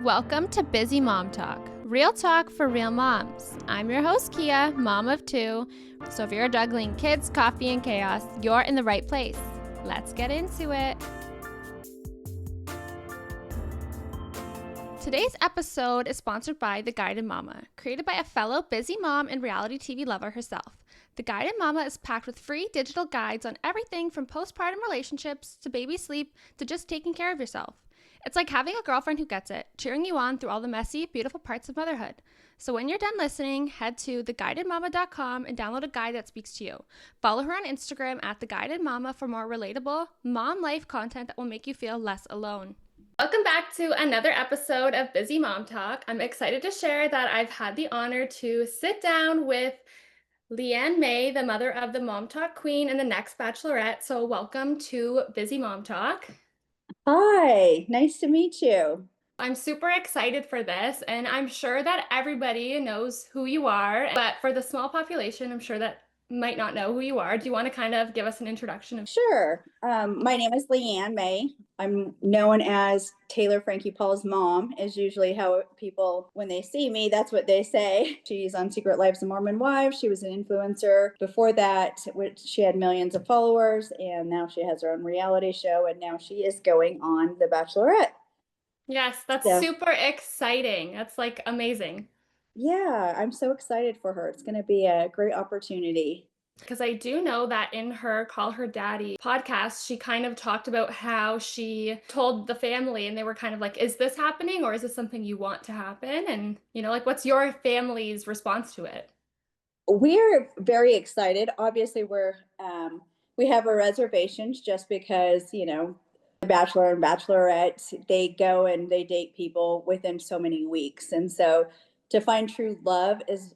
Welcome to Busy Mom Talk, real talk for real moms. I'm your host, Kia, mom of two. So if you're juggling kids, coffee, and chaos, you're in the right place. Let's get into it. Today's episode is sponsored by The Guided Mama, created by a fellow busy mom and reality TV lover herself. The Guided Mama is packed with free digital guides on everything from postpartum relationships to baby sleep to just taking care of yourself. It's like having a girlfriend who gets it, cheering you on through all the messy, beautiful parts of motherhood. So when you're done listening, head to theguidedmama.com and download a guide that speaks to you. Follow her on Instagram at theguidedmama for more relatable mom life content that will make you feel less alone. Welcome back to another episode of Busy Mom Talk. I'm excited to share that I've had the honor to sit down with Liann May, the mother of the Mom Talk Queen and the next Bachelorette. So welcome to Busy Mom Talk. Hi, nice to meet you. I'm super excited for this, and I'm sure that everybody knows who you are, but for the small population, I'm sure that might not know who you are. Do you want to kind of give us an introduction? Sure. My name is Liann May. I'm known as Taylor Frankie Paul's mom, is usually how people, when they see me, that's what they say. She's on Secret Lives of Mormon Wives. She was an influencer. Before that, she had millions of followers, and now she has her own reality show, and now she is going on The Bachelorette. Yes, that's super exciting. That's like amazing. Yeah, I'm so excited for her. It's going to be a great opportunity. Because I do know that in her Call Her Daddy podcast, she kind of talked about how she told the family and they were kind of like, is this happening or is this something you want to happen? And, like, what's your family's response to it? We're very excited. Obviously, we have our reservations just because, the Bachelor and Bachelorette, they go and they date people within so many weeks. And so to find true love is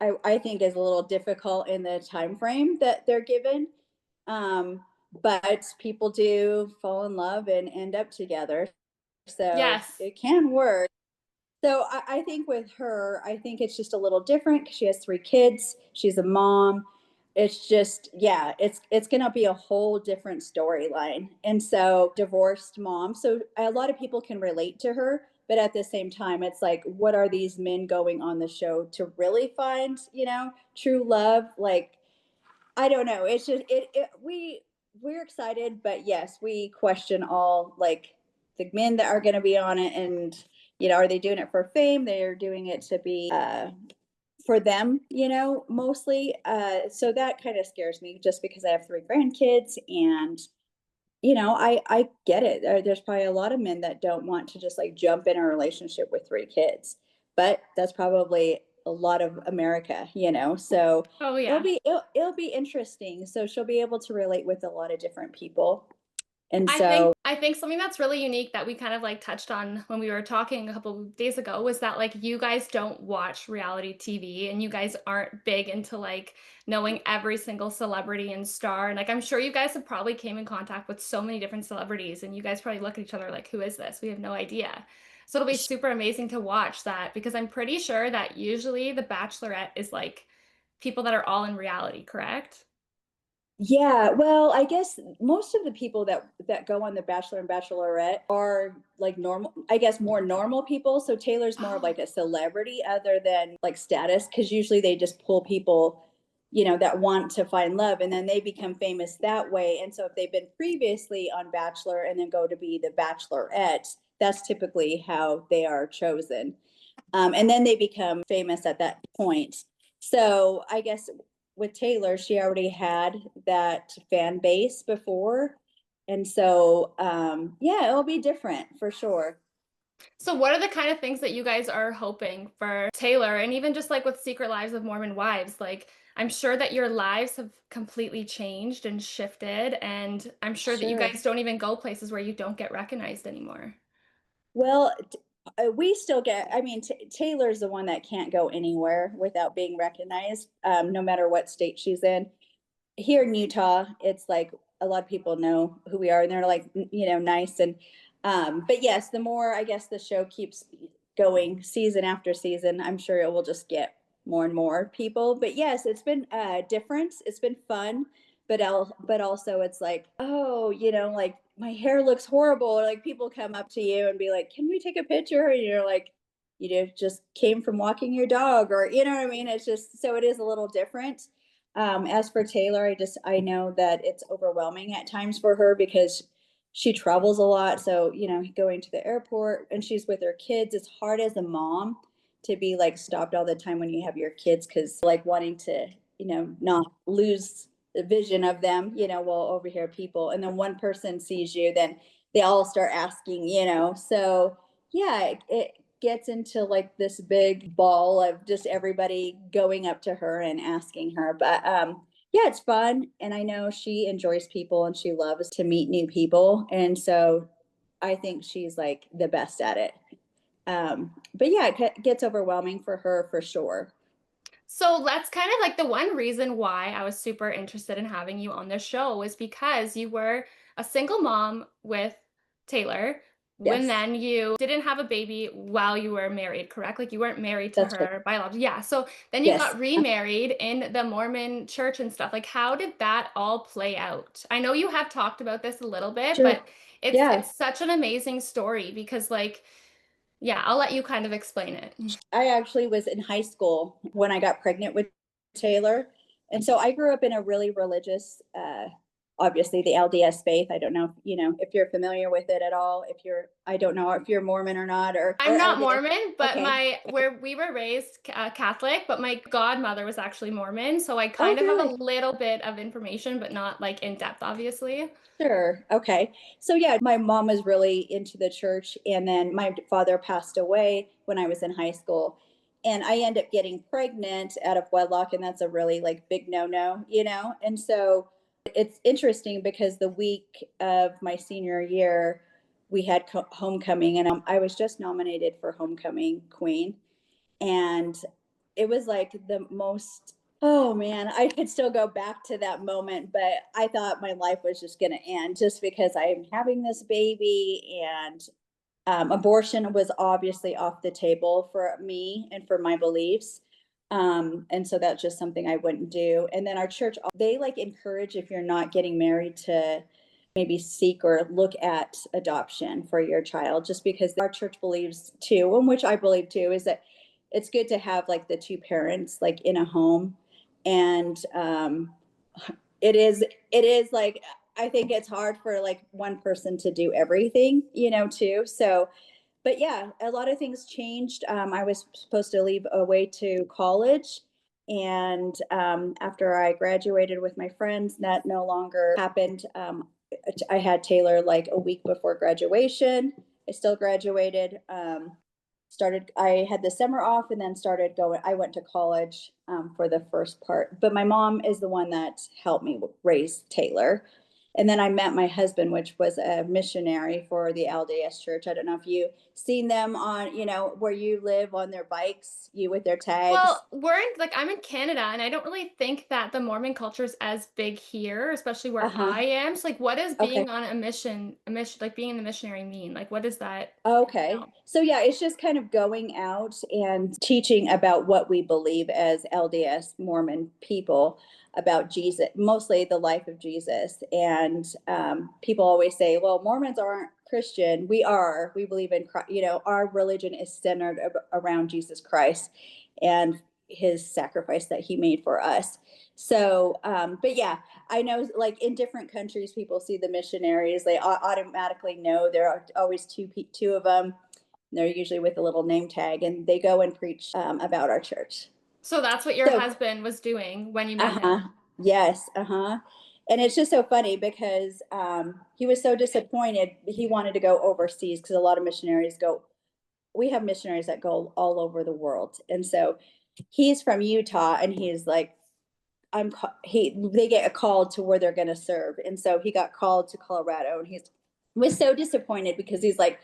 I think is a little difficult in the time frame that they're given. But people do fall in love and end up together. So Yes. it can work. So I think with her, I think it's just a little different because she has 3 kids. She's a mom. It's just, yeah, it's going to be a whole different storyline. And so divorced mom. So a lot of people can relate to her, but at the same time, it's like, what are these men going on the show to really find, true love? Like, I don't know. It's just, we're excited, but yes, we question all like the men that are going to be on it, and are they doing it for fame? They're doing it to be for them, mostly. So that kind of scares me, just because I have 3 grandkids, and I get it. There's probably a lot of men that don't want to just like jump in a relationship with 3 kids, but that's probably a lot of America, So Oh, yeah. it'll be interesting. So she'll be able to relate with a lot of different people. And so I think something that's really unique that we kind of like touched on when we were talking a couple of days ago was that like you guys don't watch reality TV and you guys aren't big into like knowing every single celebrity and star. And like I'm sure you guys have probably came in contact with so many different celebrities and you guys probably look at each other like, who is this? We have no idea. So it'll be super amazing to watch that because I'm pretty sure that usually the Bachelorette is like people that are all in reality, correct? yeah, well, I guess most of the people that go on The Bachelor and Bachelorette are like normal, I guess more normal people. So Taylor's more of like a celebrity other than like status, because usually they just pull people, that want to find love, and then they become famous that way. And so if they've been previously on Bachelor and then go to be the Bachelorette, that's typically how they are chosen. And then they become famous at that point. So I guess with Taylor, she already had that fan base before. And so, yeah, it'll be different for sure. So what are the kind of things that you guys are hoping for Taylor and even just like with Secret Lives of Mormon Wives? Like I'm sure that your lives have completely changed and shifted and I'm sure that you Sure. guys don't even go places where you don't get recognized anymore. Well, we still get, I mean, Taylor's the one that can't go anywhere without being recognized, no matter what state she's in. Here in Utah, it's like a lot of people know who we are, and they're like, nice. And, but yes, the more, I guess, the show keeps going season after season, I'm sure it will just get more and more people. But yes, it's been different. It's been fun, but also it's like, oh, like my hair looks horrible. Or like people come up to you and be like, can we take a picture? And you're like, you know, just came from walking your dog, or, you know what I mean? It's just, so it is a little different. As for Taylor, I know that it's overwhelming at times for her because she travels a lot. So, you know, going to the airport and she's with her kids, it's hard as a mom to be like stopped all the time when you have your kids, because like wanting to, you know, not lose the vision of them, you know, while over here people, and then one person sees you, then they all start asking, you know. So yeah, it gets into like this big ball of just everybody going up to her and asking her. But yeah, it's fun. And I know she enjoys people and she loves to meet new people. And so I think she's like the best at it. But yeah, it gets overwhelming for her for sure. So that's kind of like the one reason why I was super interested in having you on this show was because you were a single mom with Taylor when Yes, then you didn't have a baby while you were married, correct? Like you weren't married to that's right. her biologically. Yeah. So then you Yes. got remarried in the Mormon church and stuff. Like how did that all play out? I know you have talked about this a little bit, Sure. but it's Yeah. it's such an amazing story because like yeah, I'll let you kind of explain it. I actually was in high school when I got pregnant with Taylor. And so I grew up in a really religious, obviously the LDS faith. I don't know if, you know, if you're familiar with it at all. If you're, I don't know if you're Mormon or not, I'm or not LDS. Mormon, but Okay. my where we were raised Catholic, but my godmother was actually Mormon, so I Oh, kind of have a good. little bit of information, but not like in depth, obviously. Sure. Okay. So yeah, my mom was really into the church, and then my father passed away when I was in high school. And I end up getting pregnant out of wedlock, and that's a really like big no-no, you know? And so it's interesting because the week of my senior year, we had homecoming, and I was just nominated for homecoming queen. And it was like the most, oh man, I could still go back to that moment, but I thought my life was just going to end just because I'm having this baby. And abortion was obviously off the table for me and for my beliefs. And so that's just something I wouldn't do. And then our church, they like encourage, if you're not getting married, to maybe seek or look at adoption for your child, just because our church believes too, and which I believe too, is that it's good to have like the two parents like in a home. And it is like, I think it's hard for like one person to do everything, you know, too. So but yeah, a lot of things changed. I was supposed to leave away to college. And after I graduated with my friends, that no longer happened. I had Taylor like a week before graduation. I still graduated. I had the summer off and then started going. I went to college for the first part. But my mom is the one that helped me raise Taylor. And then I met my husband, which was a missionary for the LDS church. I don't know if you seen them on, you know, where you live on their bikes, you with their tags. Well, we're in like I'm in Canada, and I don't really think that the Mormon culture is as big here, especially where Uh-huh. I am. So, like, what does Okay. being on a mission, like being in the missionary mean? Like, what does that Okay. entail? So yeah, it's just kind of going out and teaching about what we believe as LDS Mormon people about Jesus, mostly the life of Jesus. And people always say, well, Mormons aren't Christian. We are. We believe in Christ. You know, our religion is centered around Jesus Christ and his sacrifice that he made for us. So, but yeah, I know like in different countries, people see the missionaries, they automatically know there are always two of them. They're usually with a little name tag, and they go and preach about our church. So that's what your So, husband was doing when you met uh-huh. him. Yes, uh-huh. And it's just so funny because he was so disappointed. He wanted to go overseas because a lot of missionaries go, we have missionaries that go all over the world. And so he's from Utah, and he's like, they get a call to where they're going to serve. And so he got called to Colorado, and he's was so disappointed because he's like,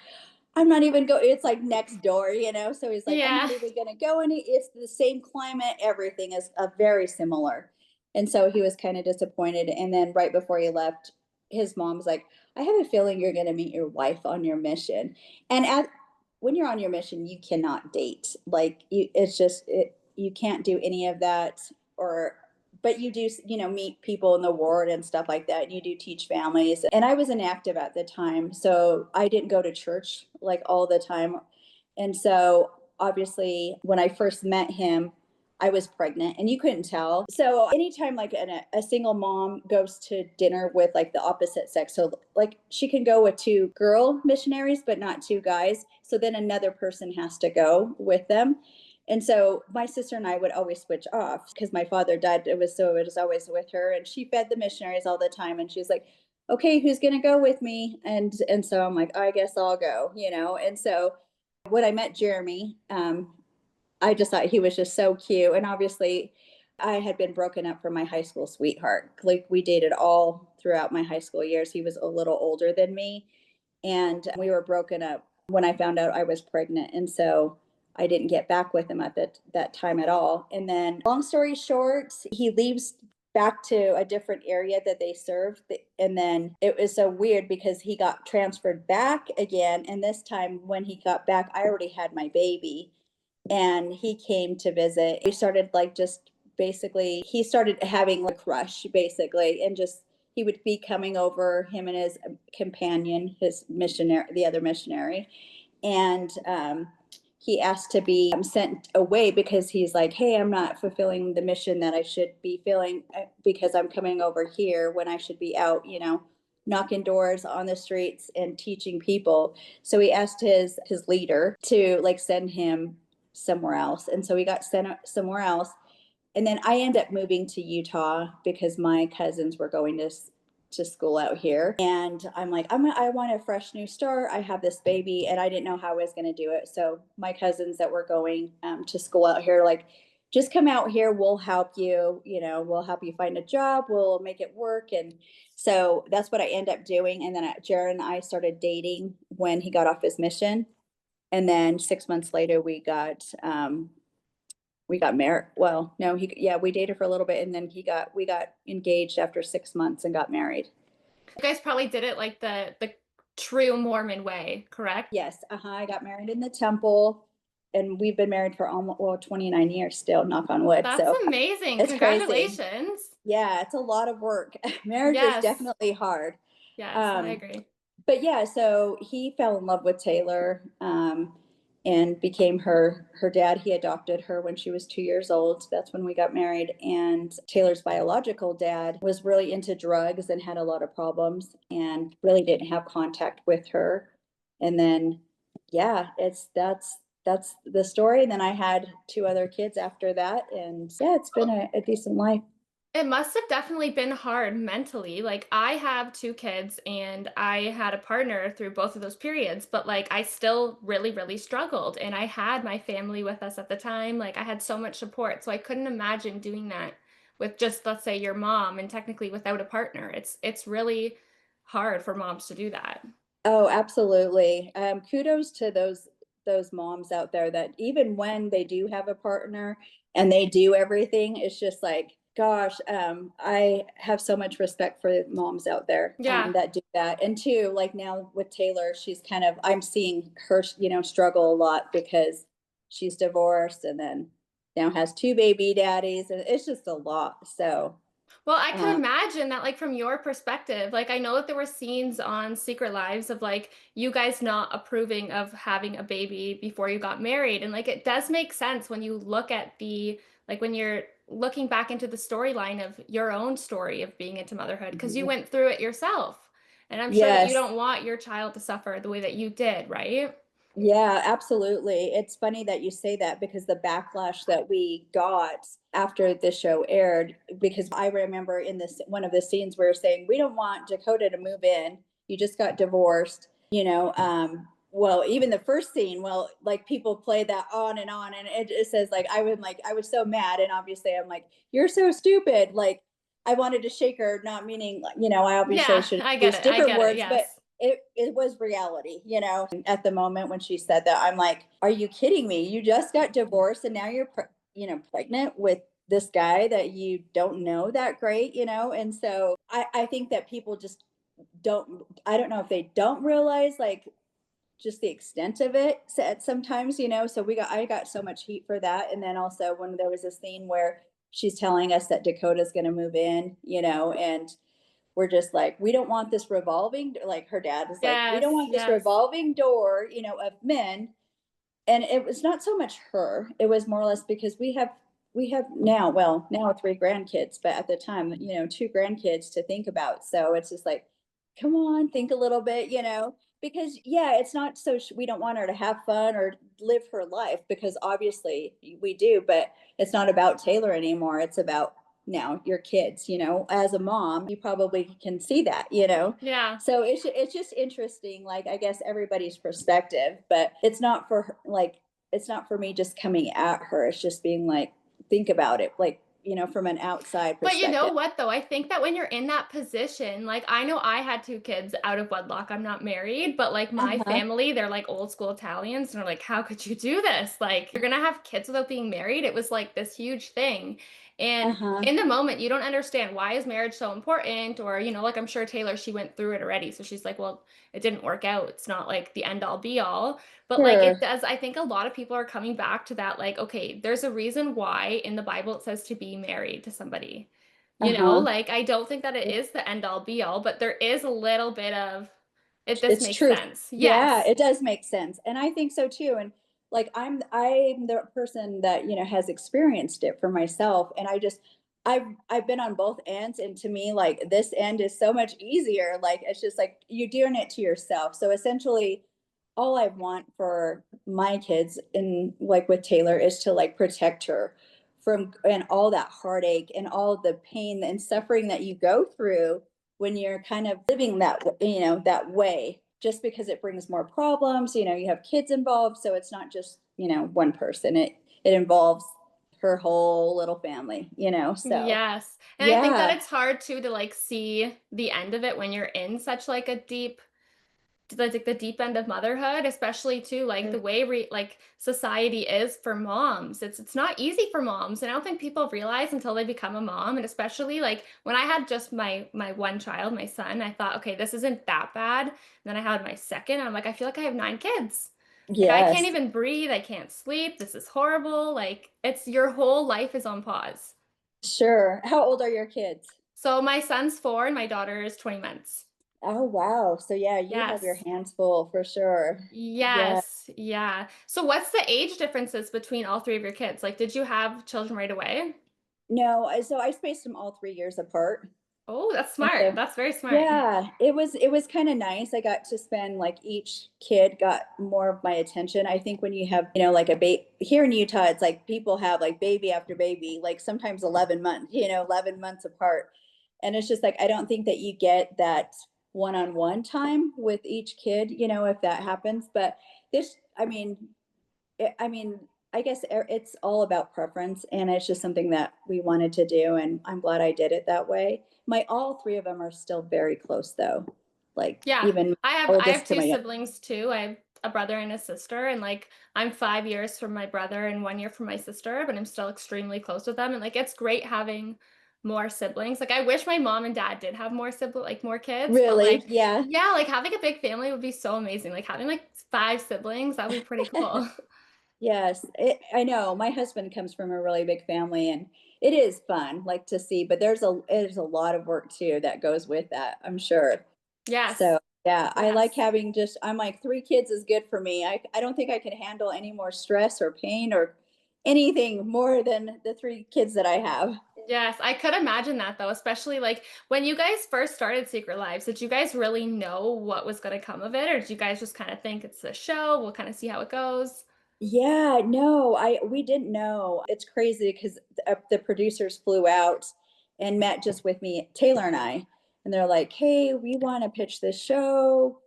I'm not even go. It's like next door, you know. So he's like, I'm Yeah. not even going to go any. It's the same climate. Everything is very similar, and so he was kind of disappointed. And then right before he left, his mom was like, I have a feeling you're going to meet your wife on your mission. And when you're on your mission, you cannot date. Like you, it's just you can't do any of that, or but you do, meet people in the ward and stuff like that. And you do teach families. And I was inactive at the time. So I didn't go to church like all the time. And so obviously when I first met him, I was pregnant and you couldn't tell. So anytime like a single mom goes to dinner with like the opposite sex, so like she can go with two girl missionaries, but not two guys. So then another person has to go with them. And so my sister and I would always switch off because my father died. It was always with her, and she fed the missionaries all the time. And she's like, "Okay, who's gonna go with me?" And so I'm like, "I guess I'll go," And so when I met Jeremy, I just thought he was just so cute. And obviously, I had been broken up from my high school sweetheart. Like we dated all throughout my high school years. He was a little older than me, and we were broken up when I found out I was pregnant. And so I didn't get back with him at that time at all. And then, long story short, he leaves back to a different area that they served. And then it was so weird because he got transferred back again. And this time, when he got back, I already had my baby. And he came to visit. He started like just basically, he started having a crush basically, and just he would be coming over, him and his companion, his missionary, the other missionary, and he asked to be sent away because he's like, "Hey, I'm not fulfilling the mission that I should be filling because I'm coming over here when I should be out, knocking doors on the streets and teaching people." So he asked his leader to like send him somewhere else, and so he got sent somewhere else. And then I ended up moving to Utah because my cousins were going to school out here. And I'm like, I want a fresh new start. I have this baby and I didn't know how I was going to do it. So my cousins that were going to school out here, like, just come out here. We'll help you, we'll help you find a job. We'll make it work. And so that's what I ended up doing. And then Jared and I started dating when he got off his mission. And then 6 months later, we got married. Well, no, we dated for a little bit, and then we got engaged after 6 months and got married. You guys probably did it like the true Mormon way, correct? Yes, I got married in the temple, and we've been married for almost 29 years still, knock on wood. That's So amazing. it's crazy. Congratulations. Yeah, it's a lot of work. Marriage is Yes. definitely hard. Yes, I Um, agree. but yeah, so he fell in love with Taylor, and became her dad. He adopted her when she was 2 years old. That's when we got married. And Taylor's biological dad was really into drugs and had a lot of problems and really didn't have contact with her. And then, yeah, that's the story. And then I had two other kids after that, and yeah, it's been a decent life. It must have definitely been hard mentally. Like, I have two kids and I had a partner through both of those periods, but like, I still really, really struggled. And I had my family with us at the time. Like, I had so much support. So I couldn't imagine doing that with just, let's say, your mom and technically without a partner. It's really hard for moms to do that. Oh, absolutely. Kudos to those moms out there that even when they do have a partner and they do everything, it's just like, gosh, I have so much respect for moms out there Yeah. that do that. And two, like now with Taylor, I'm seeing her, struggle a lot because she's divorced and then now has two baby daddies, and it's just a lot. So, Well, I could um, imagine that, like, from your perspective, like, I know that there were scenes on Secret Lives of, like, you guys not approving of having a baby before you got married. And, like, it does make sense when you look at like, when you're looking back into the storyline of your own story of being into motherhood, because you went through it yourself. And I'm sure that you yes. don't want your child to suffer the way that you did, right? Yeah, absolutely. It's funny that you say that because the backlash that we got after the show aired, because I remember in this one of the scenes we were saying, we don't want Dakota to move in. You just got divorced, well, even the first scene, well, like people play that on, and it says like I was so mad, and obviously I'm like, you're so stupid. Like I wanted to shake her, not meaning, I obviously Yeah, should I get use it. I different get it. words, but Yes. it was reality, at the moment when she said that, I'm like, are you kidding me? You just got divorced and now you're pregnant with this guy that you don't know that great, and so I think that people just I don't know if they don't realize like just the extent of it sometimes, so I got so much heat for that. And then also when there was a scene where she's telling us that Dakota's going to move in, and we're just like, we don't want this revolving, like her dad is like, we don't Yes, want this yes. revolving door, of men. And it was not so much her, it was more or less because we have now, well, now three grandkids, but at the time, two grandkids to think about. So it's just like, come on, think a little bit, because yeah, it's not so we don't want her to have fun or live her life, because obviously we do, but it's not about Taylor anymore. It's about now your kids, as a mom, you probably can see that, Yeah. so it's just interesting, like, I guess everybody's perspective, but it's not for her, like, it's not for me just coming at her. It's just being like, think about it, like, from an outside But you know perspective. what, though? I think that when you're in that position, like I know I had two kids out of wedlock. I'm not married, but like my Uh-huh. family, they're like old school Italians, and they're like, how could you do this? Like, you're gonna have kids without being married. It was like this huge thing. And Uh-huh. in the moment, you don't understand why is marriage so important, or like I'm sure Taylor, she went through it already. So she's like, well, it didn't work out. It's not like the end all be all. But like it Sure. does, I think a lot of people are coming back to that, like, okay, there's a reason why in the Bible it says to be married to somebody. Uh-huh. Like I don't think that it is the end all be all, but there is a little bit of it. This It's makes truth. sense. Yeah, Yes. it does make sense. And I think so too. And like, I'm the person that, has experienced it for myself. And I've been on both ends. And to me, like, this end is so much easier. Like, it's just like you're doing it to yourself. So essentially all I want for my kids, and like with Taylor, is to like protect her from and all that heartache and all the pain and suffering that you go through when you're kind of living that way, just because it brings more problems. You have kids involved, so it's not just one person. It involves her whole little family. So Yes. And I think that yeah. it's hard too to like see the end of it when you're in such like a deep, like the deep end of motherhood, especially too like the way like society is for moms. It's not easy for moms, and I don't think people realize until they become a mom. And especially like when I had just my one child, my son, I thought, okay, this isn't that bad. And then I had my second, and I'm like, I feel like I have nine kids. Like I can't Yes. even breathe, I can't sleep. This is horrible. Like it's your whole life is on pause. Sure. How old are your kids? So my son's 4 and my daughter is 20 months. Oh, wow. So yeah, you have your Yes. hands full for sure. Yeah. Yes, yeah. So what's the age differences between all three of your kids? Like, did you have children right away? No, so I spaced them all 3 years apart. Oh, that's And smart. so That's very smart. yeah, it was kind of nice. I got to spend, like, each kid got more of my attention. I think when you have, like a baby here in Utah, it's like people have like baby after baby, like sometimes 11 months, 11 months apart. And it's just like, I don't think that you get that one-on-one time with each kid, if that happens. But this, I mean, I guess it's all about preference, and it's just something that we wanted to do, and I'm glad I did it that way. My all three of them are still very close, though. Like, Yeah. even I have oldest to two my siblings too. I have a brother and a sister, and like I'm 5 years from my brother and 1 year from my sister, but I'm still extremely close with them. And like it's great having more siblings. Like I wish my mom and dad did have more like more kids, but really, like yeah. yeah, like having a big family would be so amazing. Like having like five siblings, that would be pretty cool. Yes, I know. My husband comes from a really big family, and it is fun, like, to see. But there's a lot of work too that goes with that, I'm sure. Yes. So yeah, I like Yes. having just. I'm like, three kids is good for me. I don't think I could handle any more stress or pain or anything more than the three kids that I have. Yes, I could imagine that though, especially like when you guys first started Secret Lives, did you guys really know what was going to come of it, or did you guys just kind of think it's a show, we'll kind of see how it goes? Yeah, no, we didn't know. It's crazy because the producers flew out and met just with me, Taylor and I, and they're like, "Hey, we want to pitch this show.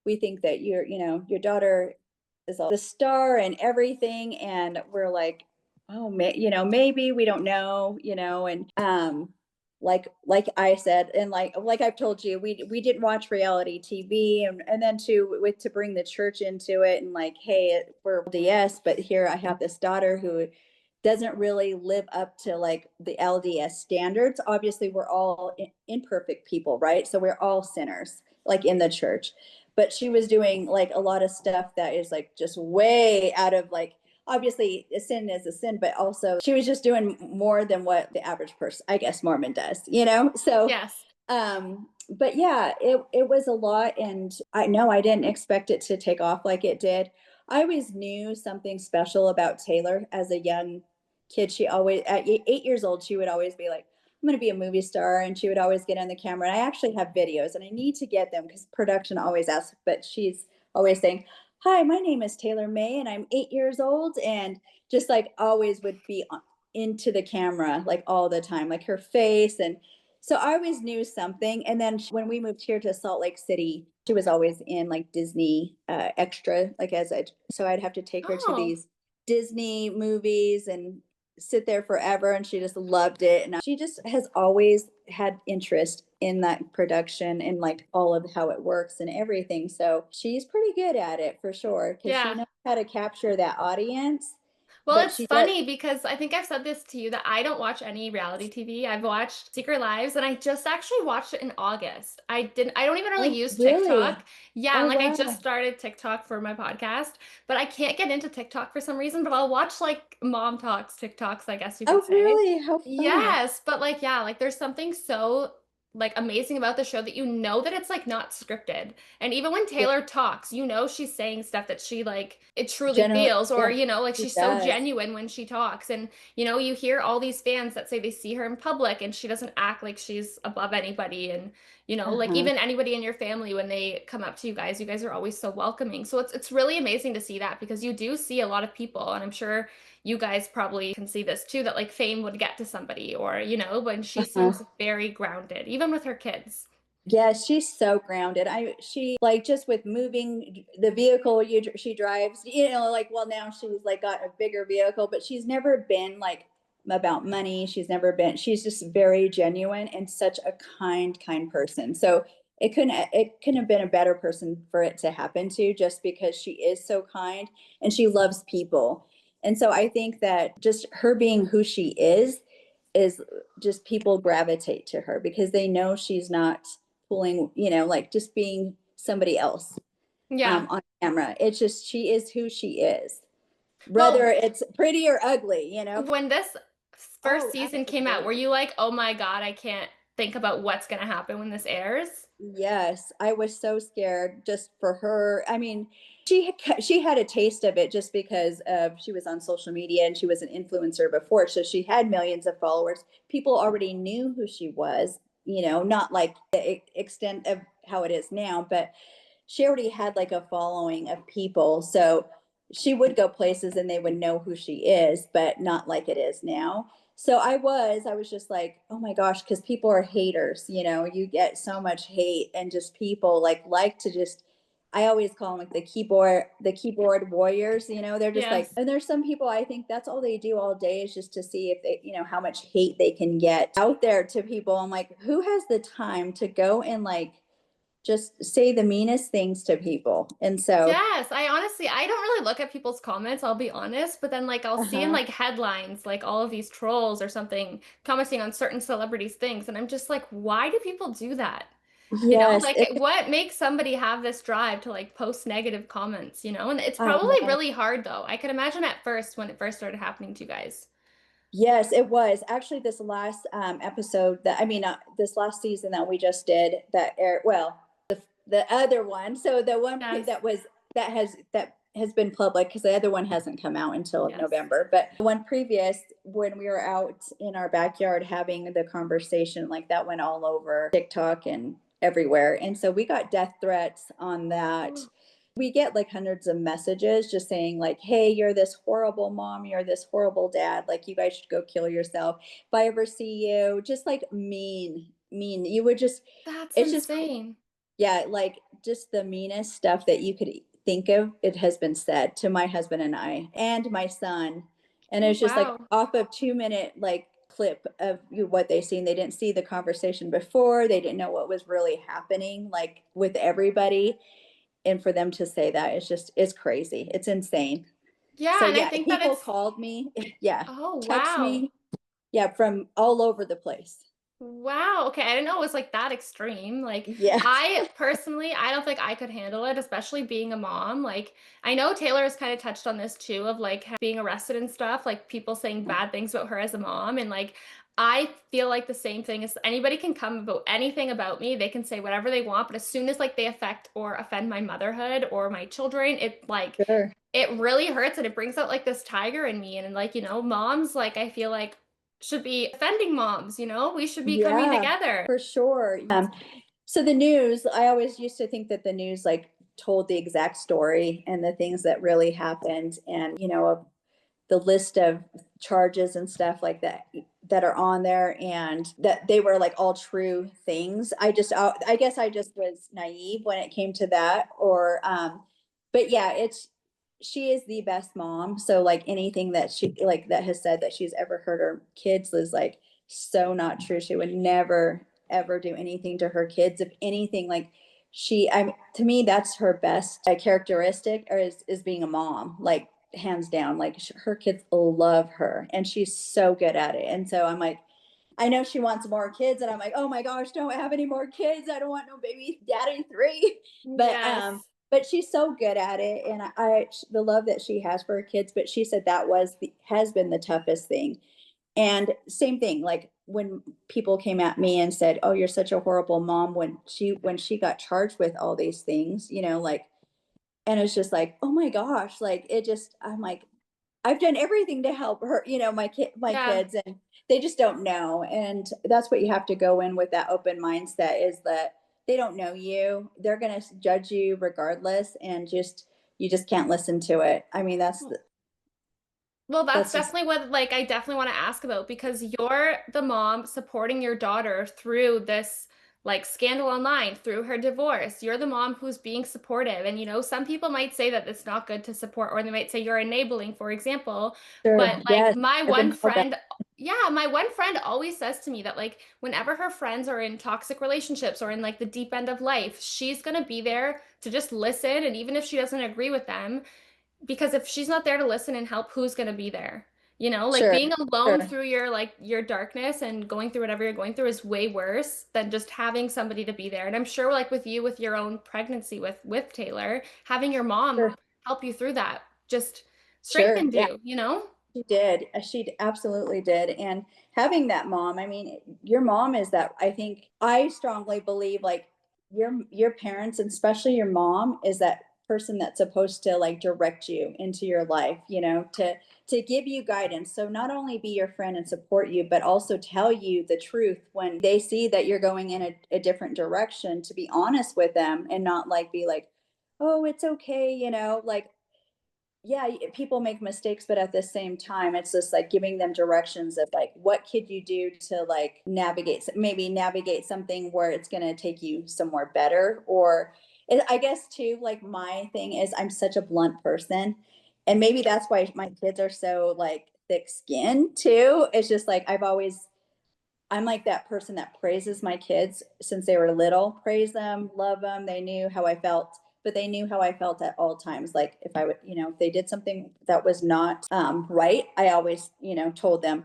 We think that your daughter is the star and everything." And we're like, "Oh, maybe, we don't know, and like I said, and like I've told you, we didn't watch reality TV, and then to bring the church into it, and like, hey, we're LDS, but here I have this daughter who doesn't really live up to like the LDS standards. Obviously, we're all imperfect people, right? So we're all sinners, like, in the church. But she was doing like a lot of stuff that is like just way out of, like, obviously a sin is a sin, but also she was just doing more than what the average person, I guess, Mormon does, you know? So, Yes. but yeah, it was a lot. And I know I didn't expect it to take off like it did. I always knew something special about Taylor as a young kid. She always, at 8 years old, she would always be like, I'm going to be a movie star. And she would always get on the camera. And I actually have videos and I need to get them because production always asks, but she's always saying, hi, my name is Taylor May and I'm 8 years old. And just like always would be into the camera like all the time, like her face. And so I always knew something. And then when we moved here to Salt Lake City, she was always in like Disney extra, like so I'd have to take her to Oh, these Disney movies and sit there forever. And she just loved it. And she just has always had interest in that production and like all of how it works and everything. So she's pretty good at it for sure because she yeah. knows how to capture that audience. Well, But it's she does. funny because I think I've said this to you that I don't watch any reality TV. I've watched Secret Lives and I just actually watched it in August. I don't even really Oh, use really? TikTok. Yeah, Oh, and like I just wow. started TikTok for my podcast, but I can't get into TikTok for some reason, but I'll watch like mom talks, TikToks, I guess you could Oh, say. really? How fun. Yes, but like yeah, like there's something so like amazing about the show that you know that it's like not scripted. And even when Yeah. Taylor talks, you know she's saying stuff that she like it truly General, feels or yeah, you know like she she's so does. genuine when she talks and you know you hear all these fans that say they see her in public and she doesn't act like she's above anybody and you know like Uh-huh. even anybody in your family when they come up to you guys are always so welcoming. So it's really amazing to see that because you do see a lot of people and I'm sure you guys probably can see this too that like fame would get to somebody or you know when she Uh-huh. seems very grounded even with her kids. Yeah, she's so grounded. She like just with moving the vehicle she drives, like, well, now she's like got a bigger vehicle, but she's never been like about money. She's just very genuine and such a kind person. So it couldn't have been a better person for it to happen to just because she is so kind and she loves people. And so I think that just her being who she is just people gravitate to her because they know she's not pulling, like just being somebody else Yeah. on camera. It's just she is who she is, whether Well, it's pretty or ugly. when this first Oh, season came out, were absolutely. you like, "Oh my God, I can't think about what's gonna happen when this airs"? Yes, I was so scared just for her. I mean, she had a taste of it just because of she was on social media and she was an influencer before, so she had millions of followers. People already knew who she was, not like the extent of how it is now, but she already had like a following of people. So she would go places and they would know who she is, but not like it is now. So I was just like, oh my gosh, because people are haters, you get so much hate and just people like to just I always call them like the keyboard warriors, they're just like, Yes. and there's some people I think that's all they do all day is just to see if they, how much hate they can get out there to people. I'm like, who has the time to go and like just say the meanest things to people. And so, Yes, I don't really look at people's comments, I'll be honest, but then like I'll see in uh-huh. like headlines like all of these trolls or something commenting on certain celebrities' things, and I'm just like, why do people do that? You know, Yes, like what makes somebody have this drive to like post negative comments, you know? And it's I probably know. really hard though. I could imagine at first when it first started happening to you guys. Yes, it was actually this last episode this last season that we just did that air. Well, the other one. So the one Yes. that has been public because the other one hasn't come out until Yes. November. But the one previous, when we were out in our backyard having the conversation, like that went all over TikTok and everywhere. And so we got death threats on that. Oh, We get like hundreds of messages just saying like, hey, you're this horrible mom, you're this horrible dad, like you guys should go kill yourself if I ever see you, just like mean, you would just, that's it's just, insane. yeah, like just the meanest stuff that you could think of, it has been said to my husband and I and my son. And it Oh, was just like wow. off of 2 minute like clip of what they seen. They didn't see the conversation before. They didn't know what was really happening like with everybody. And for them to say that, it's crazy. It's insane. So Yeah, and I yeah, think that people it's called me. Yeah, oh, text wow. me. Yeah, from all over the place. Wow, okay, I didn't know it was, like, that extreme, like, Yes. I personally, I don't think I could handle it, especially being a mom, like, I know Taylor has kinda touched on this too of, like, being arrested and stuff, like, people saying bad things about her as a mom, and, like, I feel like the same thing is anybody can come about anything about me, they can say whatever they want, but as soon as, like, they affect or offend my motherhood or my children, it, like, Sure. it really hurts and it brings out, like, this tiger in me, and, like, moms, like, I feel like should be offending moms, we should be coming Yeah, together. for sure. So the news, I always used to think that the news like told the exact story and the things that really happened, and the list of charges and stuff like that that are on there, and that they were like all true things. I guess I just was naive when it came to that, or but yeah, it's she is the best mom. So like anything that she like that has said that she's ever hurt her kids is like so not true. She would never ever do anything to her kids. If anything, like I'm to me that's her best characteristic, or is being a mom, like hands down. Like her kids love her and she's so good at it. And so I'm like, I know she wants more kids, and I'm like, oh my gosh, don't have any more kids. I don't want no baby daddy three. Yes. But she's so good at it, and the love that she has for her kids. But she said that has been the toughest thing. And same thing, like when people came at me and said, "Oh, you're such a horrible mom," when she got charged with all these things, like, and it's just like, oh my gosh, like it just, I'm like, I've done everything to help her, my Yeah. kids, and they just don't know. And that's what you have to go in with, that open mindset, is that they don't know you. They're going to judge you regardless, and you just can't listen to it. I mean, Well, that's that's just definitely what, like, I definitely wanna ask about because you're the mom supporting your daughter through this, like, scandal online, through her divorce. You're the mom who's being supportive, and, some people might say that it's not good to support, or they might say you're enabling, for example, sure. but, like, Yes. I've been called that. my one friend always says to me that, like, whenever her friends are in toxic relationships or in, like, the deep end of life, she's gonna be there to just listen, and even if she doesn't agree with them, because if she's not there to listen and help, who's going to be there? Like Sure. being alone Sure. through your darkness and going through whatever you're going through is way worse than just having somebody to be there. And I'm sure like with you with your own pregnancy with Taylor, having your mom Sure. help you through that just Sure. strengthened Yeah. you? She did. She absolutely did. And having that mom, I mean, your mom is that, I think, I strongly believe, like, your parents, and especially your mom, is that person that's supposed to like direct you into your life, to give you guidance. So not only be your friend and support you, but also tell you the truth when they see that you're going in a different direction, to be honest with them and not like be like, oh, it's okay, like, yeah, people make mistakes, but at the same time, it's just like giving them directions of like, what could you do to like maybe navigate something where it's going to take you somewhere better. Or I guess too, like my thing is I'm such a blunt person. And maybe that's why my kids are so like thick skinned too. It's just like I'm like that person that praises my kids since they were little, praise them, love them. They knew how I felt, but they knew how I felt at all times. Like if I would, if they did something that was not right, I always, told them.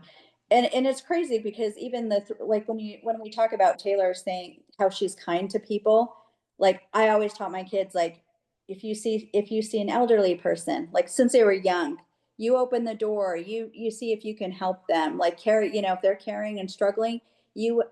And it's crazy because even like when we talk about Taylor saying how she's kind to people, like I always taught my kids, like if you see an elderly person, like since they were young, you open the door, you see if you can help them, like carry, if they're carrying and struggling, you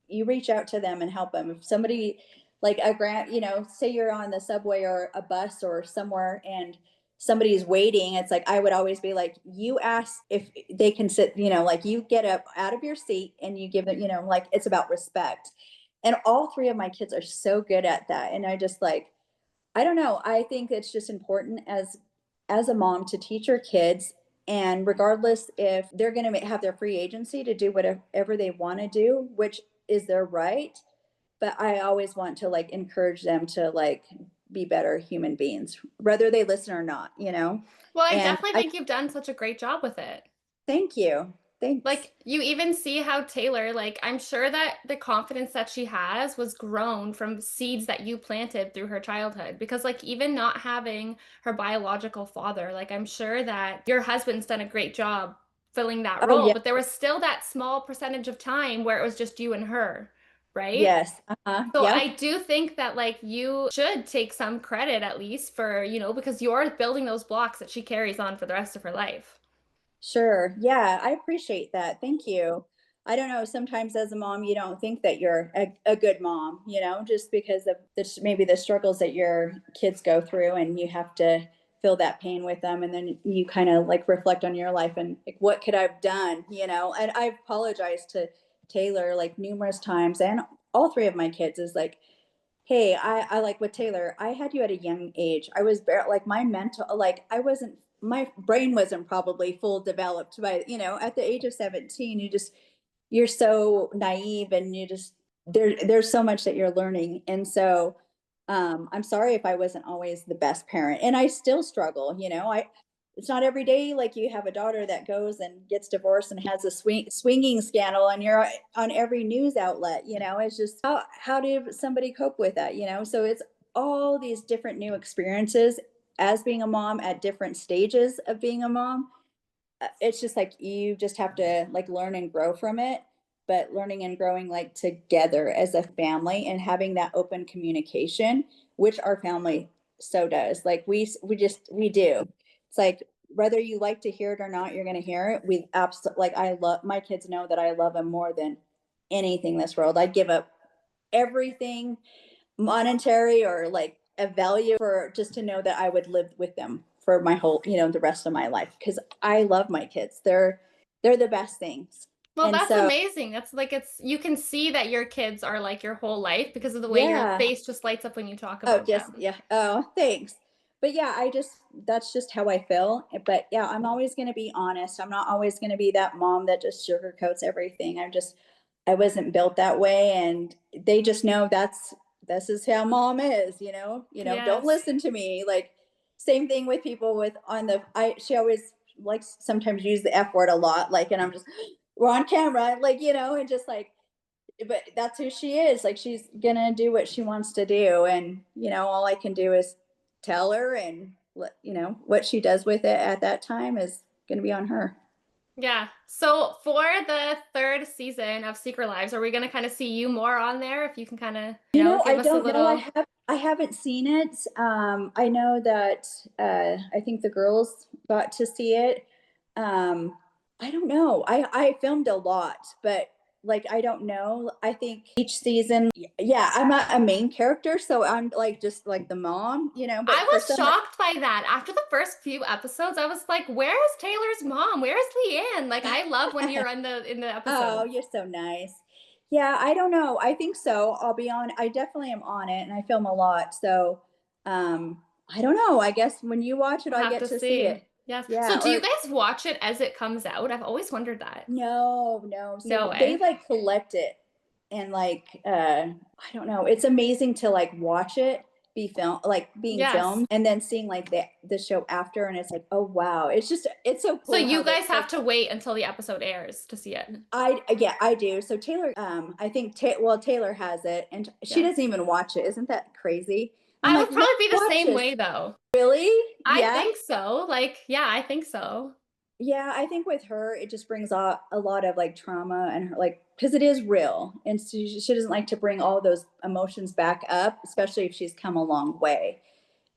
you reach out to them and help them. If somebody, like a grant, say you're on the subway or a bus or somewhere, and somebody's waiting, it's like I would always be like, you ask if they can sit, like you get up out of your seat and you give them, like it's about respect. And all three of my kids are so good at that, and I just like, I don't know. I think it's just important as a mom to teach your kids, and regardless if they're going to have their free agency to do whatever they want to do, which is their right, but I always want to like encourage them to like be better human beings, whether they listen or not. Well, I And definitely I think you've done such a great job with it. thank you. Thanks. Like, you even see how Taylor, like, I'm sure that the confidence that she has was grown from seeds that you planted through her childhood. Because, like, even not having her biological father, like, I'm sure that your husband's done a great job filling that Oh role, yeah. but there was still that small percentage of time where it was just you and her, right? Yes. Uh-huh. So Yep. I do think that like you should take some credit at least for, because you're building those blocks that she carries on for the rest of her life. Sure. Yeah, I appreciate that. Thank you. I don't know, sometimes as a mom, you don't think that you're a good mom, just because of maybe the struggles that your kids go through, and you have to feel that pain with them. And then you kind of like reflect on your life and like, what could I have done? And I've apologized to Taylor like numerous times, and all three of my kids is like, hey, I like with Taylor, I had you at a young age. I was like my mental, like my brain wasn't probably full developed by, at the age of 17, you're so naive, and there's so much that you're learning. And so, I'm sorry if I wasn't always the best parent, and I still struggle, it's not every day like you have a daughter that goes and gets divorced and has a swinging scandal, and you're on every news outlet. It's just how did somebody cope with that? So it's all these different new experiences as being a mom at different stages of being a mom. It's just like you just have to like learn and grow from it, but learning and growing like together as a family, and having that open communication, which our family so does. Like we do. It's like whether you like to hear it or not, you're going to hear it. We absolutely, like, I love my kids, know that I love them more than anything in this world. I'd give up everything monetary or like a value for just to know that I would live with them for my whole, the rest of my life, because I love my kids. They're the best things. Well, And that's so amazing. That's like you can see that your kids are like your whole life because of the way your yeah. face just lights up when you talk Oh, about just them. yeah. Oh, thanks. But yeah, that's just how I feel. But yeah, I'm always going to be honest. I'm not always going to be that mom that just sugarcoats everything. I wasn't built that way, and they just know this is how mom is. Don't Yes. listen to me. Like same thing with people with on the. I She always likes sometimes use the F word a lot. Like, and I'm just we're on camera, like and just like, but that's who she is. Like she's gonna do what she wants to do, and all I can do is tell her, and what she does with it at that time is gonna be on her. Yeah. So for the third season of Secret Lives, are we going to kind of see you more on there? If you can kind of, I give us a don't know. little. I haven't seen it. I know that I think the girls got to see it. Um, I don't know. I filmed a lot, but like I don't know. I think each season, yeah, I'm not a main character, so I'm like just like the mom, I But for was some, shocked by that. After the first few episodes, I was like, "Where is Taylor's mom? Where is Leanne?" Like, I love when you're in the oh, episodes. you're so nice. Yeah, I don't know. I think so. I definitely am on it, and I film a lot. So, I don't know. I guess when you watch it, We'll I have get to to see see. it. Yes. So Yeah, do you or guys watch it as it comes out? I've always wondered that. no, no. No So they way. like collect it, and like I don't know. It's amazing to like watch it be filmed, like being Yes. filmed, and then seeing like the show after, and it's like, oh wow. It's so So cool how you they guys have like. to wait until the episode airs to see it. Yeah, I do. So Taylor, I think Taylor has it, and she Yeah. doesn't even watch it. Isn't that crazy? I'm I like, would probably be the watch same this. way though. Really? I Yeah. think so. Like, yeah, I think so. Yeah, I think with her, it just brings a lot of like trauma, and her like, because it is real, and so she doesn't like to bring all those emotions back up, especially if she's come a long way.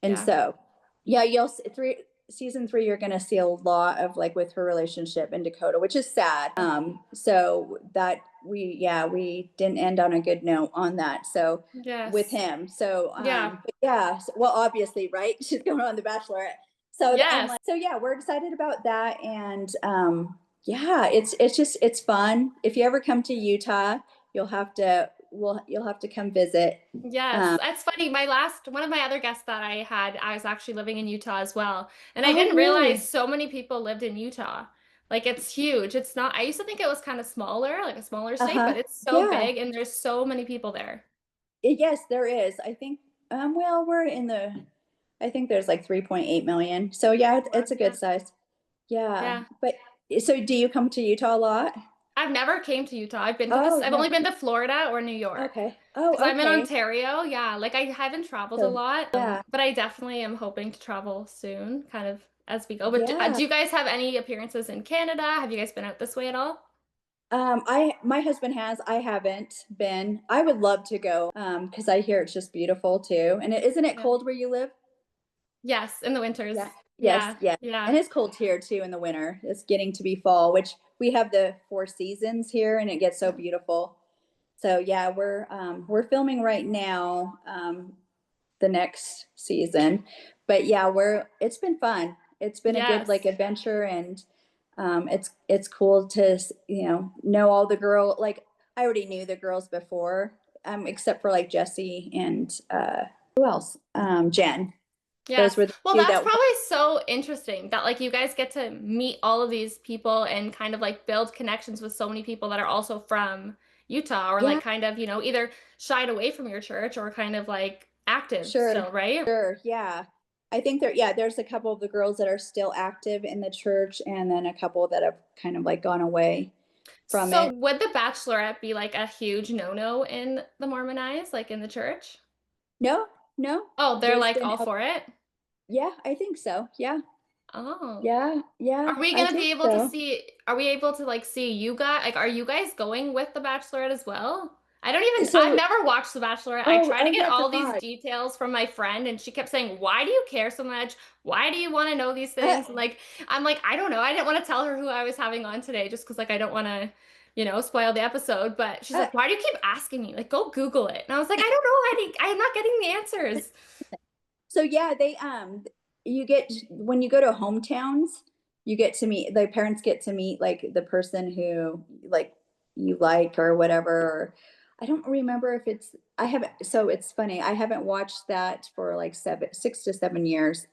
And Yeah. so, yeah, you'll see season 3, you're gonna see a lot of like with her relationship in Dakota, which is sad. So that we didn't end on a good note on that. So with Yes. him. So Yeah. but yeah, well, obviously, right? She's going on the Bachelorette. So I'm Yes. like, so yeah, we're excited about that. And yeah, it's fun. If you ever come to Utah, you'll have to come visit. Yes. Um, That's funny. One of my other guests that I had, I was actually living in Utah as well. And I oh, didn't realize really? so many people lived in Utah. Like it's huge. It's not, I used to think it was kind of smaller, like a smaller state, Uh-huh. but it's so Yeah. big and there's so many people there. Yes, there is. I think, well, I think there's like 3.8 million. So yeah, it's a good Yeah. size. Yeah. Yeah. But so do you come to Utah a lot? I've never came to Utah. Oh, I've only no. been to Florida or New York. Okay. Because Oh, I'm in okay. Ontario. Yeah, like I haven't traveled a So lot. yeah. But I definitely am hoping to travel soon, kind of as we go. But Yeah. do you guys have any appearances in Canada? Have you guys been out this way at all? My husband has. I haven't been. I would love to go, because I hear it's just beautiful too. And isn't it Yeah. cold where you live? Yes, in the winters. Yeah. Yes, Yeah, yeah. yeah. And it's cold here too in the winter. It's getting to be fall, which we have the four seasons here and it gets so beautiful. So yeah, we're filming right now, the next season. But yeah, it's been fun. It's been a good like Yes. adventure, and it's cool to know all the girl, like I already knew the girls before, except for like Jesse and who else? Jen. Those Yes. were the Well, two that's that. probably so interesting that like you guys get to meet all of these people and kind of like build connections with so many people that are also from Utah or Yeah, like kind of, either shied away from your church or kind of like active sure, still, right? sure, yeah. I think there's a couple of the girls that are still active in the church, and then a couple that have kind of like gone away from So it. would the Bachelorette be like a huge no-no in the Mormon eyes, like in the church? No, no, Oh, they're there's like been all for it? yeah, I think so. Yeah, Oh. yeah, yeah, Are we I gonna think be able to so. see, are we able to like see you guys? Like, are you guys going with The Bachelorette as well? I don't even, I've So, never watched The Bachelorette. I tried to oh get yeah, I all these forgot. details from my friend and she kept saying, why do you care so much? Why do you want to know these Uh, things? Like, I'm like, I don't know. I didn't want to tell her who I was having on today just because like I don't want to, spoil the episode. But she's uh, like, why do you keep asking me? Like, go Google it. And I was like, I don't know. I'm not getting the answers. so yeah, you get when you go to hometowns, you get to meet the parents get to meet like the person who like you like or whatever. Or I don't remember if it's I haven't. So it's funny. I haven't watched that for like 6 to 7 years.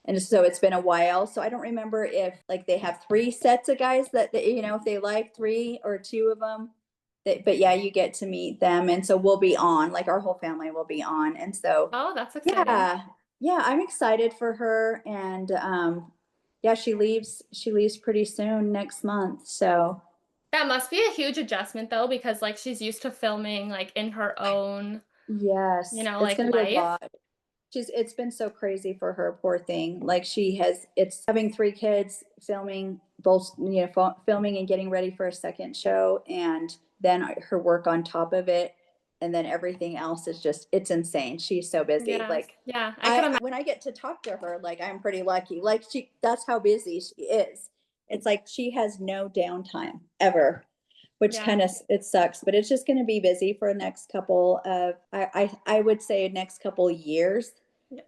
And so it's been a while. So I don't remember if like they have three sets of guys if they like three or two of them. But yeah, you get to meet them. And so we'll be on, like our whole family will be on. And so, Oh, that's exciting. yeah, yeah, I'm excited for her. And yeah, she leaves pretty soon next month. So That must be a huge adjustment though, because like she's used to filming like in her own, yes, it's like going to be a life. lot. It's been so crazy for her, poor thing. Like it's having three kids, filming both, filming and getting ready for a second show, and then her work on top of it, and then everything else is it's insane. She's so busy. Yes. Like Yeah, I could I imagine. when I get to talk to her, like I'm pretty lucky. Like that's how busy she is. It's like she has no downtime ever, which Yeah. kind of it sucks, but it's just going to be busy for the next couple of I would say next couple years.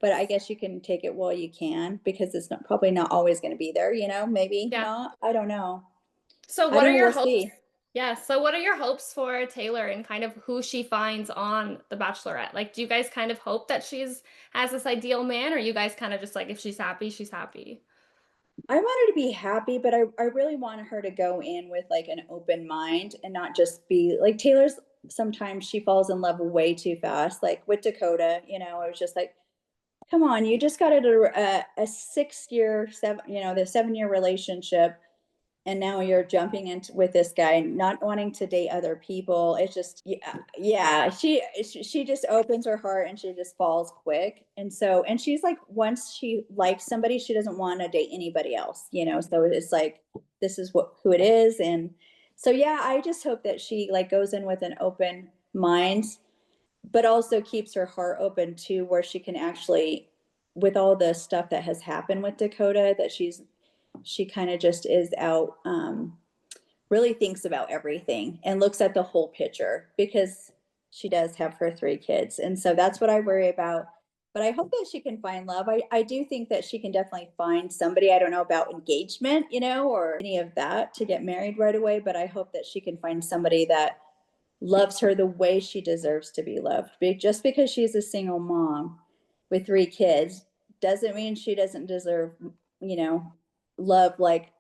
But I Yes. guess you can take it while you can, because it's probably not always going to be there, maybe Yeah. not. I don't know. So I what don't are know. your We'll hopes? see. Yeah. So what are your hopes for Taylor and kind of who she finds on The Bachelorette? Like, do you guys kind of hope that has this ideal man, or you guys kind of just like if she's happy, she's happy? I want her to be happy, but I really want her to go in with like an open mind and not just be like Taylor's. Sometimes she falls in love way too fast. Like with Dakota, it was just like, come on, you just got a 6 year, the 7 year relationship, and now you're jumping into with this guy, not wanting to date other people. It's just, yeah, yeah, she just opens her heart and she just falls quick. And she's like, once she likes somebody, she doesn't want to date anybody else, so it's like, this is who it is. And so yeah, I just hope that she like goes in with an open mind, but also keeps her heart open too, where she can actually, with all the stuff that has happened with Dakota, that she kind of just is out, really thinks about everything and looks at the whole picture, because she does have her three kids. And so that's what I worry about. But I hope that she can find love. I do think that she can definitely find somebody. I don't know about engagement, or any of that to get married right away, but I hope that she can find somebody that loves her the way she deserves to be loved. Just because she's a single mom with three kids doesn't mean she doesn't deserve, you know, love like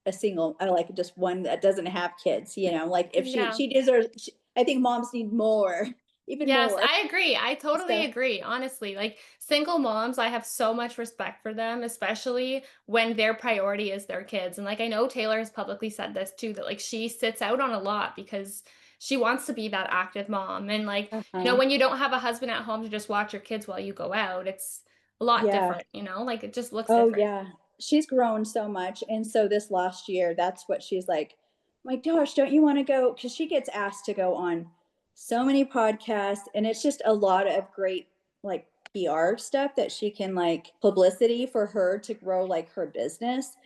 a single, I like just one that doesn't have kids, like if Yeah. she deserves, I think moms need more, even Yes, more. I agree. I totally So, agree. Honestly, like single moms, I have so much respect for them, especially when their priority is their kids. And like I know Taylor has publicly said this too, that like she sits out on a lot because she wants to be that active mom. And like, uh-huh. when you don't have a husband at home to just watch your kids while you go out, it's a lot Yeah. different, like it just looks Oh different. yeah. she's grown so much. And so this last year, that's what she's like, my gosh, don't you want to go? Because she gets asked to go on so many podcasts, and it's just a lot of great like PR stuff that she can like publicity for her to grow like her business.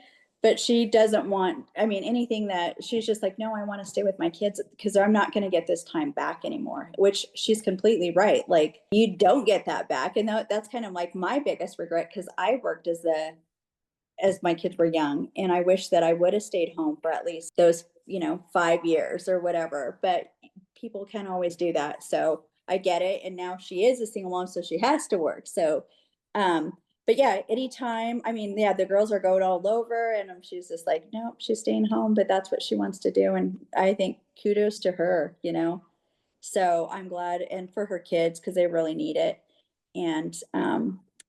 But she doesn't want, I mean, anything that she's just like, no, I want to stay with my kids because I'm not going to get this time back anymore, which she's completely right. Like, you don't get that back. And that's kind of like my biggest regret, because I worked as my kids were young, and I wish that I would have stayed home for at least those, 5 years or whatever. But people can't always do that. So I get it. And now she is a single mom, so she has to work. So, but yeah, anytime, I mean, yeah, the girls are going all over, and she's just like, nope, she's staying home, but that's what she wants to do. And I think kudos to her. So I'm glad, and for her kids, because they really need it. And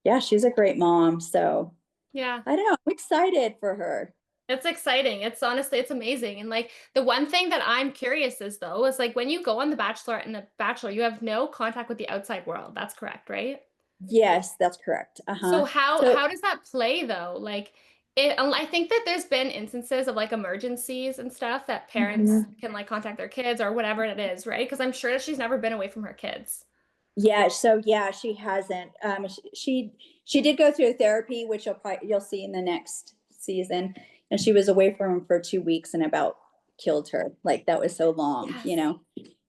yeah, she's a great mom. So Yeah. I don't know, I'm excited for her. It's exciting. It's honestly, it's amazing. And like the one thing that I'm curious is though, is like when you go on The Bachelorette and The Bachelor, you have no contact with the outside world. That's correct, right? Yes, that's correct. So Uh-huh. how So how does that play though? Like I think that there's been instances of like emergencies and stuff that parents mhm. can like contact their kids or whatever it is, right? Because I'm sure that she's never been away from her kids. Yeah, so yeah, she hasn't. She did go through therapy, which you'll see in the next season, and she was away from him for 2 weeks and about killed her. Like, that was so long. Yes.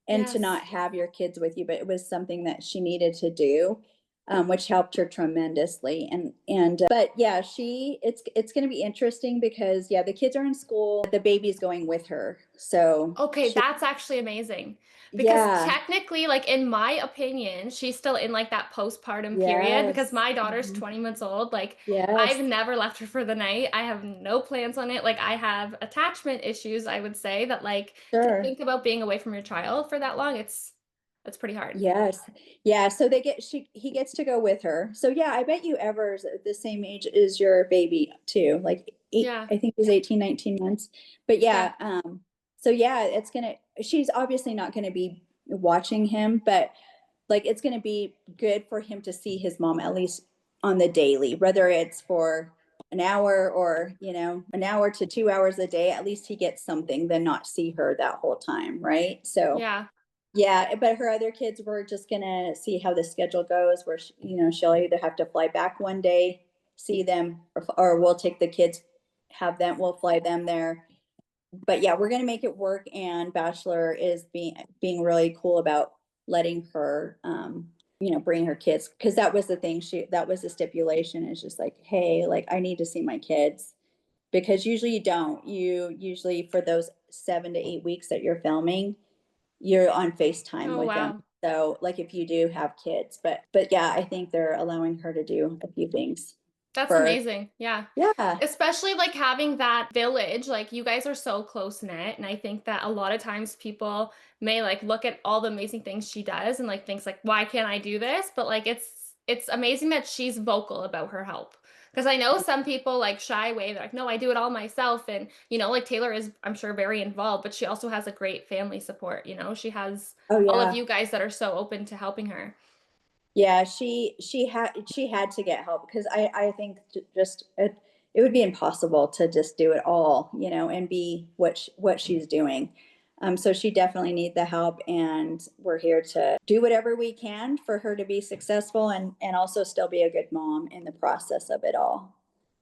And to not Yes. have your kids with you, but it was something that she needed to do, which helped her tremendously. And but yeah, it's going to be interesting because yeah, the kids are in school, the baby's going with her, so Okay, she, that's actually amazing. Because yeah, technically, like in my opinion, she's still in like that postpartum period because yes, my daughter's mhm, 20 months old. Like I've yes, never left her for the night. I have no plans on it. Like I have attachment issues, I would say that like to sure. think about being away from your child for that long, it's pretty hard. Yes. Yeah, so he gets to go with her. So yeah, I bet you Ever's at the same age as your baby too. Like Yeah. I think he's 18, 19 months. But Yeah. yeah, so yeah, she's obviously not gonna be watching him, but like it's gonna be good for him to see his mom at least on the daily, whether it's for an hour or, an hour to 2 hours a day. At least he gets something than not see her that whole time, right? So Yeah. yeah, but her other kids, we're just gonna see how the schedule goes, where she'll either have to fly back one day, see them, or we'll take the kids, we'll fly them there. But yeah, we're gonna make it work, and Bachelor is being really cool about letting her, bring her kids, because that was the thing. That was the stipulation. Is just like, hey, like I need to see my kids, because usually you don't. You usually, for those 7 to 8 weeks that you're filming, you're on FaceTime Oh with them. wow. So like if you do have kids, but yeah, I think they're allowing her to do a few things That's for, amazing. Yeah. yeah. Especially like having that village, like you guys are so close knit. And I think that a lot of times people may like look at all the amazing things she does and like thinks like, why can't I do this? But like it's amazing that she's vocal about her help. Because I know some people like shy away. They're like, no, I do it all myself. And like Taylor is, I'm sure, very involved, but she also has a great family support. She has Oh all of yeah. you guys that are so open to helping her. Yeah, she had to get help, because I think just it would be impossible to just do it all, and be what she's doing. So she definitely needs the help, and we're here to do whatever we can for her to be successful, and also still be a good mom in the process of it all.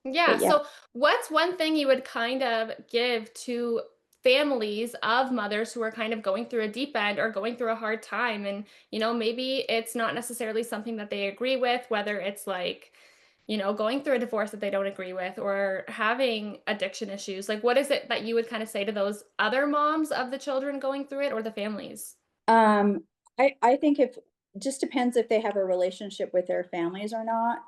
Yeah. But yeah. So, what's one thing you would kind of give to families of mothers who are kind of going through a deep end or going through a hard time? And, maybe it's not necessarily something that they agree with, whether it's like, going through a divorce that they don't agree with or having addiction issues. Like, what is it that you would kind of say to those other moms of the children going through it or the families? Um, I think if just depends if they have a relationship with their families or not.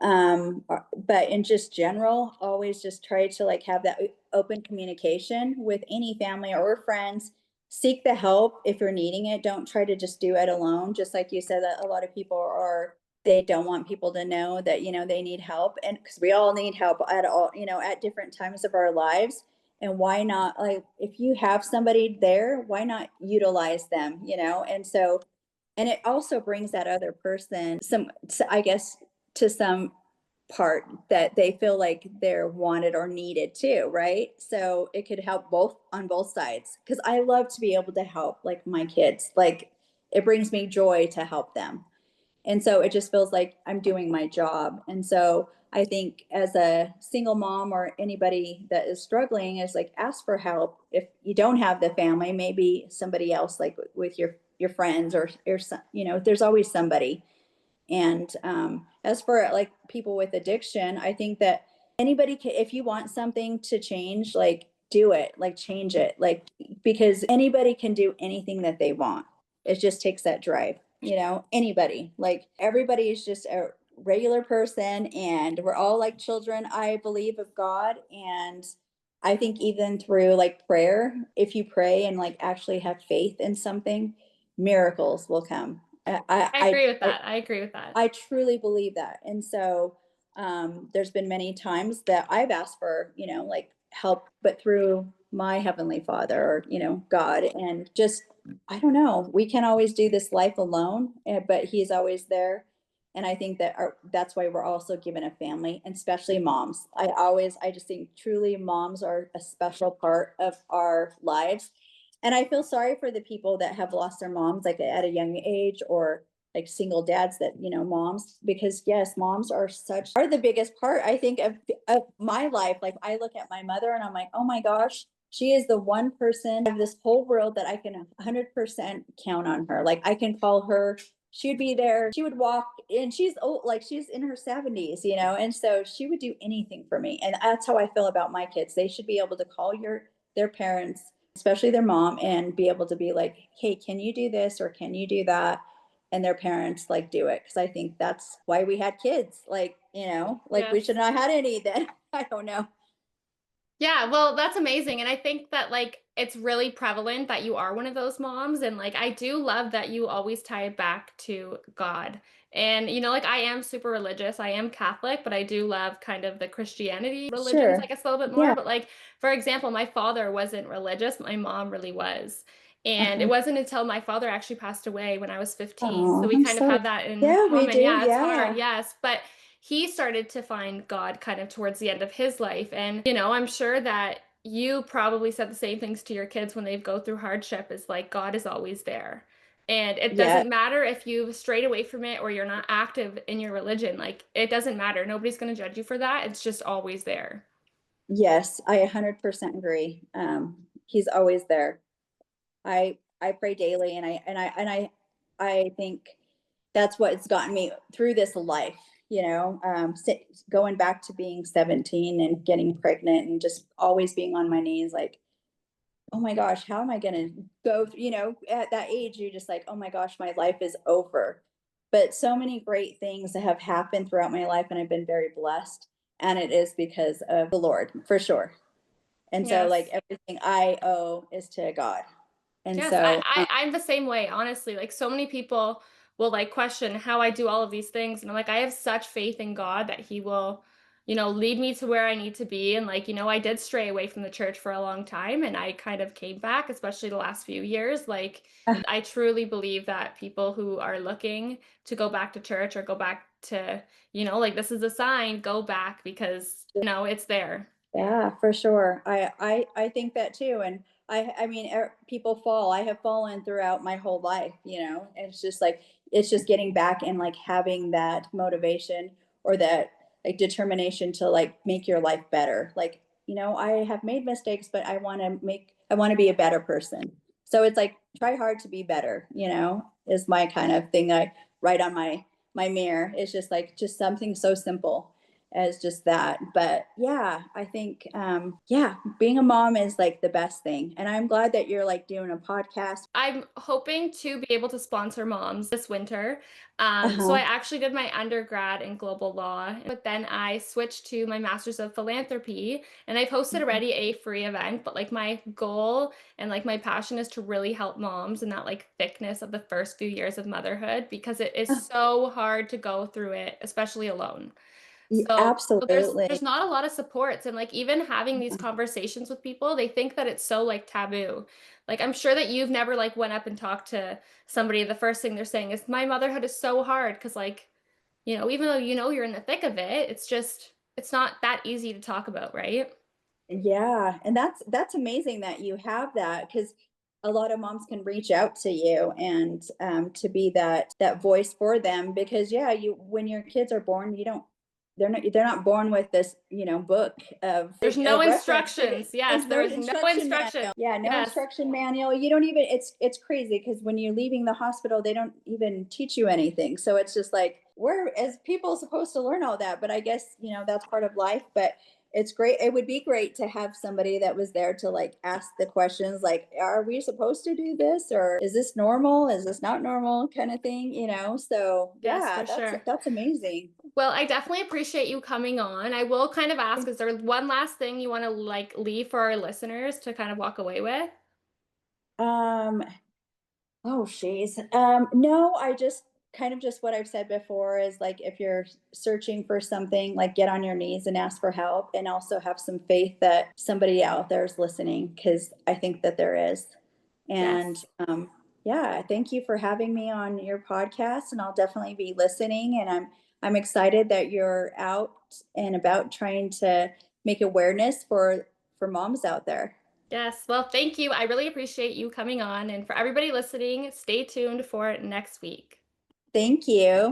But in just general, always just try to like have that open communication with any family or friends. Seek the help if you're needing it. Don't try to just do it alone. Just like you said, that a lot of people they don't want people to know that, they need help. And because we all need help at all, at different times of our lives. And why not, like, if you have somebody there, why not utilize them, And so, and it also brings that other person I guess, to some part that they feel like they're wanted or needed too, right? So it could help both on both sides because I love to be able to help like my kids. Like it brings me joy to help them. And so it just feels like I'm doing my job. And so I think as a single mom or anybody that is struggling is like ask for help. If you don't have the family, maybe somebody else like with your friends or some, there's always somebody. And as for like people with addiction, I think that anybody can, if you want something to change, like do it, like change it, like because anybody can do anything that they want. It just takes that drive, anybody, like everybody is just a regular person and we're all like children, I believe, of God. And I think even through like prayer, if you pray and like actually have faith in something, miracles will come. I agree with that. I agree with that. I truly believe that. And so there's been many times that I've asked for, like help, but through my Heavenly Father or, God. And just, I don't know, we can't always do this life alone, but He's always there. And I think that that's why we're also given a family, and especially moms. I just think truly moms are a special part of our lives. And I feel sorry for the people that have lost their moms like at a young age, or like single dads that, moms, because yes, moms are the biggest part, I think, of my life. Like I look at my mother and I'm like, oh my gosh, she is the one person of this whole world that I can 100% count on her. Like I can call her, she would be there, she would walk, and she's old, like she's in her 70s, and so she would do anything for me. And that's how I feel about my kids. They should be able to call their parents, especially their mom, and be able to be like, hey, can you do this or can you do that? And their parents like do it, because I think that's why we had kids. Like, like we should Yes. not have had any then. I don't know. Yeah, well, that's amazing. And I think that like it's really prevalent that you are one of those moms. And like I do love that you always tie it back to God. And like I am super religious. I am Catholic, but I do love kind of the Christianity religions, I Sure. guess, a little bit more. Yeah. But like, for example, my father wasn't religious. My mom really was. And it Uh-huh. wasn't until my father actually passed away when I was 15. So Oh, we I'm kind of sorry. have that in Yeah, we common. do. Yeah, it's hard. Yeah. Yes. But he started to find God kind of towards the end of his life. And, I'm sure that you probably said the same things to your kids when they go through hardship is like, God is always there. And it Yeah. doesn't matter if you've strayed away from it or you're not active in your religion. Like, it doesn't matter. Nobody's going to judge you for that. It's just always there. Yes, I 100% agree. He's always there. I pray daily, and I think that's what's gotten me through this life. Going back to being 17 and getting pregnant and just always being on my knees, like, oh my gosh, how am I going to go? At that age, you're just like, oh my gosh, my life is over. But so many great things that have happened throughout my life, and I've been very blessed. And it is because of the Lord, for sure. And so, like, Yes. everything I owe is to God. And Yes, so, I'm the same way, honestly. Like so many people will like question how I do all of these things. And I'm like, I have such faith in God that He will, lead me to where I need to be. And like, I did stray away from the church for a long time and I kind of came back, especially the last few years. Like, I truly believe that people who are looking to go back to church or go back to, like this is a sign, go back because, it's there. yeah, for sure. I think that too. And I mean, people fall. I have fallen throughout my whole life, and it's just like, it's just getting back and like having that motivation or that like determination to like make your life better. Like, I have made mistakes, but I want to be a better person. So it's like, try hard to be better, is my kind of thing I write on my mirror. It's just like, just something so simple as just that. But yeah, I think yeah, being a mom is like the best thing. And I'm glad that you're like doing a podcast. I'm hoping to be able to sponsor moms this winter. So I Uh-huh. actually did my undergrad in global law, but then I switched to my master's of philanthropy and I've hosted already a free event, but like my goal and like my passion is to really help moms in that like thickness of the first few years of motherhood because it is so hard to go through it, especially alone. So there's Absolutely. not a lot of supports and like even having these conversations with people, they think that it's so like taboo. Like I'm sure that you've never like went up and talked to somebody, the first thing they're saying is my motherhood is so hard because like Even though you're in the thick of it, it's not that easy to talk about, right? Yeah, and that's amazing that you have that, because a lot of moms can reach out to you and to be that voice for them. Because yeah, you when your kids are born, you don't they're not born with this book There's no of reference. instructions. Yes, There's there no is no instruction instruction. manual. Yeah, no Yes. instruction manual. You don't even. It's crazy because when you're leaving the hospital, they don't even teach you anything. So it's just like we're as people supposed to learn all that. But I guess that's part of life. But it's great. It would be great to have somebody that was there to like ask the questions like, are we supposed to do this, or is this normal? Is this not normal, kind of thing. So Yes, yeah, for that's sure. that's amazing. Well, I definitely appreciate you coming on. I will kind of ask, is there one last thing you want to like leave for our listeners to kind of walk away with? Um, oh, she's no, I just kind of just what I've said before is like if you're searching for something, like get on your knees and ask for help, and also have some faith that somebody out there is listening, because I think that there is. And Yes. yeah, thank you for having me on your podcast, and I'll definitely be listening. And I'm excited that you're out and about trying to make awareness for moms out there. Yes. Well, thank you. I really appreciate you coming on. And for everybody listening, stay tuned for next week. Thank you.